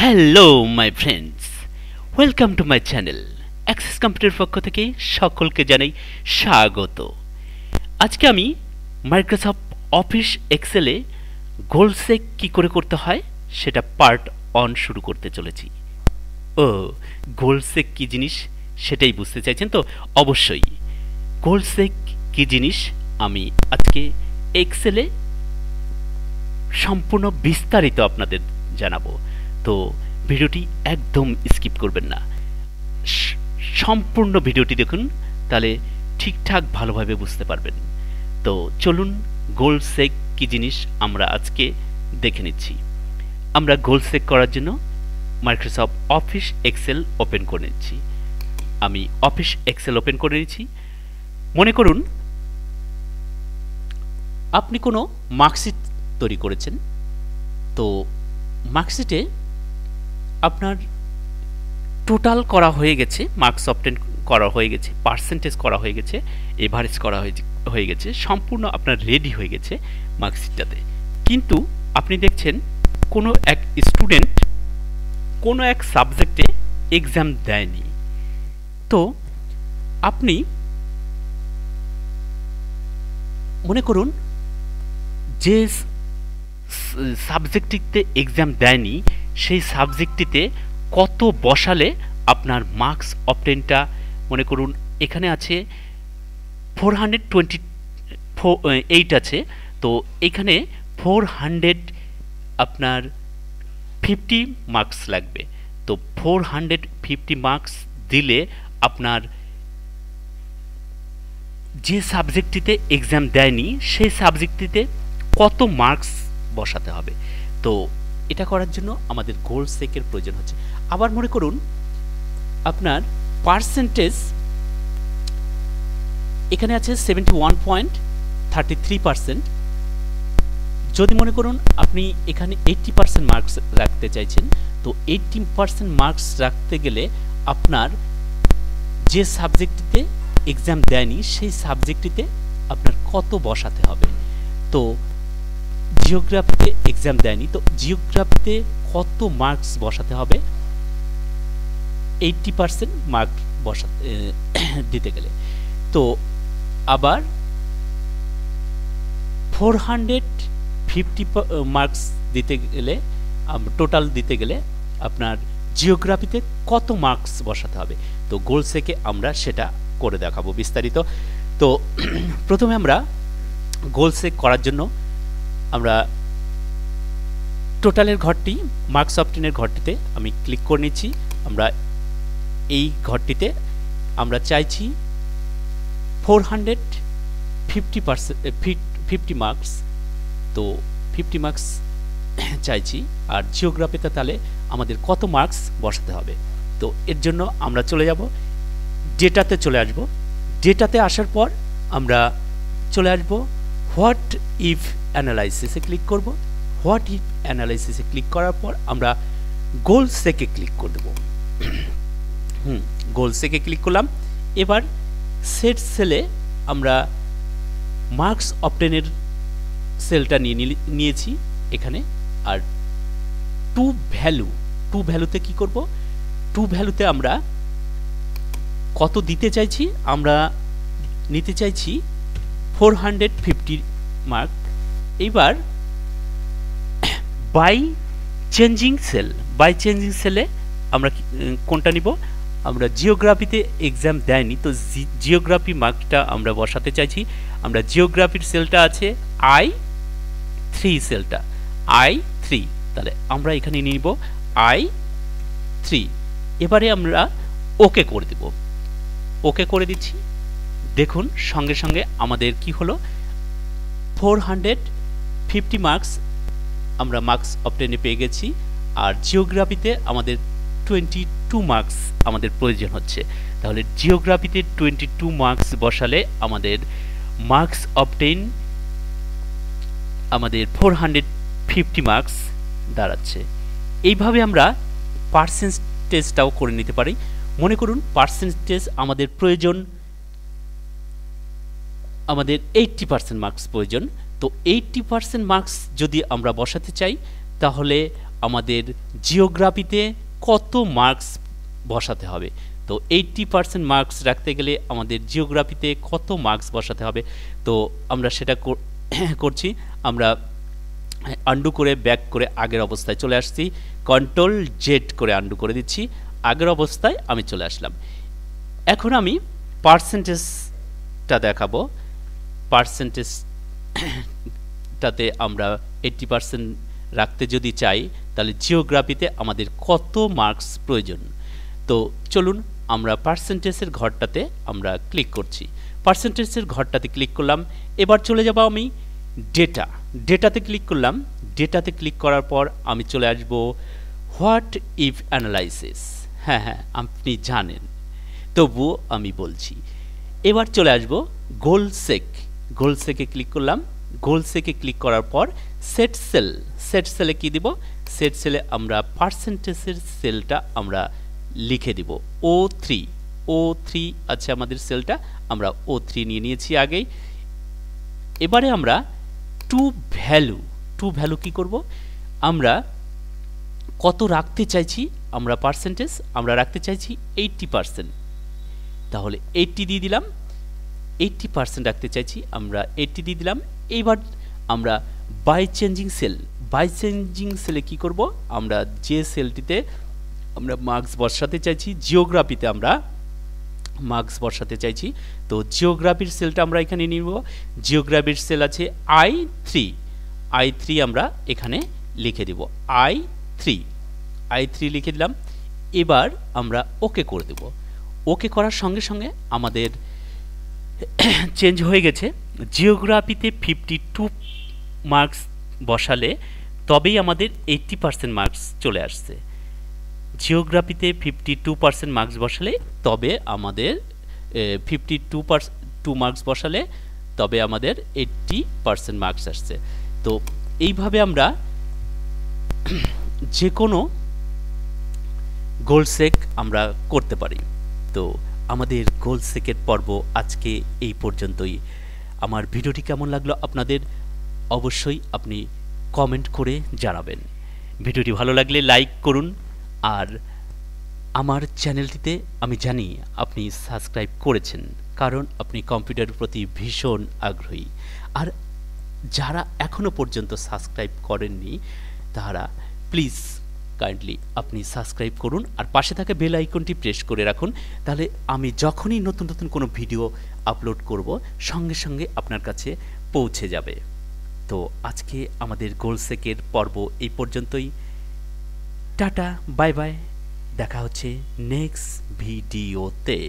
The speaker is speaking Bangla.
Hello my friends, welcome to my channel. Access computer পক্ষ থেকে সকলকে জানাই স্বাগত। আজকে আমি মাইক্রোসফট অফিস এক্সেলে গোল সেক কী করে করতে হয় সেটা পার্ট 1 শুরু করতে চলেছি। ও, গোল সেক কী জিনিস সেটাই বুঝতে চাইছেন তো? অবশ্যই গোল সেক কী জিনিস আমি আজকে এক্সেলে সম্পূর্ণ বিস্তারিত আপনাদের জানাবো। তো ভিডিওটি একদম স্কিপ করবেন না, সম্পূর্ণ ভিডিওটি দেখুন, তাহলে ঠিকঠাক ভালোভাবে বুঝতে পারবেন। তো চলুন গোল সেক কী জিনিস আমরা আজকে দেখে নিচ্ছি। আমরা গোল সেক করার জন্য মাইক্রোসফট অফিস এক্সেল ওপেন করে নিচ্ছি। আমি অফিস এক্সেল ওপেন করে নিচ্ছি। মনে করুন আপনি কোনো মার্কশিট তৈরি করেছেন। তো মার্কশিটে আপনার টোটাল করা হয়ে গেছে, মার্কস অবটেন করা হয়ে গেছে, পার্সেন্টেজ করা হয়ে গেছে, এভারেজ করা হয়ে গেছে, সম্পূর্ণ আপনার রেডি হয়ে গেছে মার্কশিটটাতে। কিন্তু আপনি দেখছেন কোনো এক স্টুডেন্ট কোনো এক সাবজেক্টে এক্সাম দেয়নি। তো আপনি মনে করুন যে সাবজেক্টটিতে এক্সাম দেয়নি সেই সাবজেক্টটিতে কত বসালে আপনার মার্কস অবটেনটা, মনে করুন এখানে আছে 428 আছে, তো এখানে 400 আপনার 50 মার্কস লাগবে। তো 450 মার্কস দিলে আপনার যে সাবজেক্টটিতে এক্সাম দেয়নি সেই সাবজেক্টটিতে কত মার্কস বসাতে হবে। তো এটা করার জন্য আমাদের গোল সেকের প্রয়োজন হচ্ছে। আবার মনে করুন আপনার পার্সেন্টেজ এখানে আছে 71.33%। যদি মনে করুন আপনি এখানে 80% মার্কস রাখতে চাইছেন, তো 80% মার্কস রাখতে গেলে আপনার যে সাবজেক্টটিতে এক্সাম দেয়নি সেই সাবজেক্টটিতে আপনার কত বসাতে হবে। তো জিওগ্রাফিতে এক্সাম দেয়নি, তো জিওগ্রাফিতে কত মার্কস বসাতে হবে 80% মার্ক বসাতে দিতে গেলে। তো আবার 450 মার্কস দিতে গেলে, টোটাল দিতে গেলে আপনার জিওগ্রাফিতে কত মার্কস বসাতে হবে। তো গোল সেকে আমরা সেটা করে দেখাবো বিস্তারিত। তো প্রথমে আমরা গোল সেক করার জন্য আমরা টোটালের ঘরটি, মার্কস অবটেনের ঘরটিতে আমি ক্লিক করে নিচ্ছি। আমরা এই ঘরটিতে আমরা চাইছি 450 মার্কস, তো 50 মার্কস চাইছি। আর জিওগ্রাফিতে তাহলে আমাদের কত মার্কস বসাতে হবে। তো এর জন্য আমরা চলে যাব ডেটাতে, চলে আসব। ডেটাতে আসার পর আমরা চলে আসব হোয়াট ইফ অ্যানালাইসিসে ক্লিক করব। হোয়াট ইফ অ্যানালাইসিসে ক্লিক করার পর আমরা গোল সেকে ক্লিক করে দেব। গোল সেকে ক্লিক করলাম। এবার সেট সেলে আমরা মার্কস অবটেনের সেলটা নিয়েছি এখানে। আর টু ভ্যালুতে কি করব? টু ভ্যালুতে আমরা কত দিতে চাইছি? আমরা নিতে চাইছি 450 মার্ক। এবার বাই চেঞ্জিং সেলে আমরা কোনটা নিব? আমরা জিওগ্রাফিতে এক্সাম দেয়নি, তো জিওগ্রাফি মার্কটা আমরা বসাতে চাইছি। আমরা জিওগ্রাফির সেলটা আছে I3 সেলটা, I3, তাহলে আমরা এখানে নিব I3। এবারে আমরা ওকে করে দেব। ওকে করে দিচ্ছি। দেখুন সঙ্গে সঙ্গে আমাদের কি হলো, 450 মার্কস আমরা মার্কস অবটেনে পেয়ে গেছি। আর জিওগ্রাফিতে আমাদের 22 মার্কস আমাদের প্রয়োজন হচ্ছে। তাহলে জিওগ্রাফিতে 22 মার্কস বসালে আমাদের মার্কস অবটেন আমাদের 450 মার্কস দাঁড়াচ্ছে। এইভাবে আমরা পার্সেন্টেজটাও করে নিতে পারি। মনে করুন পার্সেন্টেজ আমাদের প্রয়োজন, আমাদের 80% মার্কস প্রয়োজন। তো 80% মার্কস যদি আমরা বসাতে চাই তাহলে আমাদের জিওগ্রাফিতে কত মার্কস বসাতে হবে। তো 80% মার্কস রাখতে গেলে আমাদের জিওগ্রাফিতে কত মার্কস বসাতে হবে। তো আমরা সেটা করছি। আমরা আন্ডু করে ব্যাক করে আগের অবস্থায় চলে আসছি, কন্ট্রোল জেড করে আন্ডু করে দিচ্ছি, আগের অবস্থায় আমি চলে আসলাম। এখন আমি পার্সেন্টেজটা দেখাবো। পার্সেন্টেজটাতে আমরা 80% রাখতে যদি চাই তাহলে জিওগ্রাফিতে আমাদের কত মার্কস প্রয়োজন। তো চলুন আমরা পার্সেন্টেজের ঘরটাতে আমরা ক্লিক করছি। পার্সেন্টেজের ঘরটাতে ক্লিক করলাম। এবার চলে যাব আমি ডেটাতে ক্লিক করলাম। ডেটাতে ক্লিক করার পর আমি চলে আসব হোয়াট ইফ অ্যানালাইসিস। হ্যাঁ, আপনি জানেন, তবুও আমি বলছি। এবার চলে আসব গোলসেকে ক্লিক করলাম। গোলসেকে ক্লিক করার পর সেট সেলে কি দিব? সেট সেলে আমরা পার্সেন্টেজের সেলটা আমরা লিখে দিব O3 আছে আমাদের সেলটা, আমরা O3 নিয়ে নিয়েছি আগেই। এবারে আমরা টু ভ্যালু কি করব? আমরা কত রাখতে চাইছি? আমরা পার্সেন্টেজ আমরা রাখতে চাইছি 80%, তাহলে 80 দিয়ে দিলাম। 80% রাখতে চাইছি, আমরা 80 দিয়ে দিলাম। এইবার আমরা বাই চেঞ্জিং সেলে কি করব? আমরা যে সেলটিতে আমরা মার্কস বসাতে চাইছি, জিওগ্রাফিতে আমরা মার্কস বসাতে চাইছি, তো জিওগ্রাফির সেলটা আমরা এখানে নিব। জিওগ্রাফির সেল আছে I3 আমরা এখানে লিখে দেব I3 লিখে দিলাম। এবার আমরা ওকে করে দেব। ওকে করার সঙ্গে সঙ্গে আমাদের চেঞ্জ হয়ে গেছে। জিওগ্রাফিতে 52 মার্কস বসালে তবেই আমাদের 80% মার্কস চলে আসছে। জিওগ্রাফিতে 52% মার্কস বসালে তবে আমাদের 52 মার্কস বসালে তবে আমাদের 80% মার্কস আসছে। তো এইভাবে আমরা যে কোনো গোলসেক আমরা করতে পারি। তো আমাদের গোলসেকের পর্ব আজকে এই পর্যন্তই। আমার ভিডিওটি কেমন লাগলো আপনাদের অবশ্যই আপনি কমেন্ট করে জানাবেন। ভিডিওটি ভালো লাগলে লাইক করুন, আর আমার চ্যানেলটিতে আমি জানি আপনি সাবস্ক্রাইব করেছেন, কারণ আপনি কম্পিউটারের প্রতি ভীষণ আগ্রহী। আর যারা এখনো পর্যন্ত সাবস্ক্রাইব করেননি তারা প্লিজ কাইন্ডলি আপনি সাবস্ক্রাইব করুন, আর পাশে থাকা বেল আইকনটি প্রেস করে রাখুন। তাহলে আমি যখনই নতুন কোনো ভিডিও আপলোড করব সঙ্গে সঙ্গে আপনার কাছে পৌঁছে যাবে। তো আজকে আমাদের গোলসেকের পর্ব এই পর্যন্তই। টাটা, বাই বাই, দেখা হচ্ছে নেক্সট ভিডিওতে।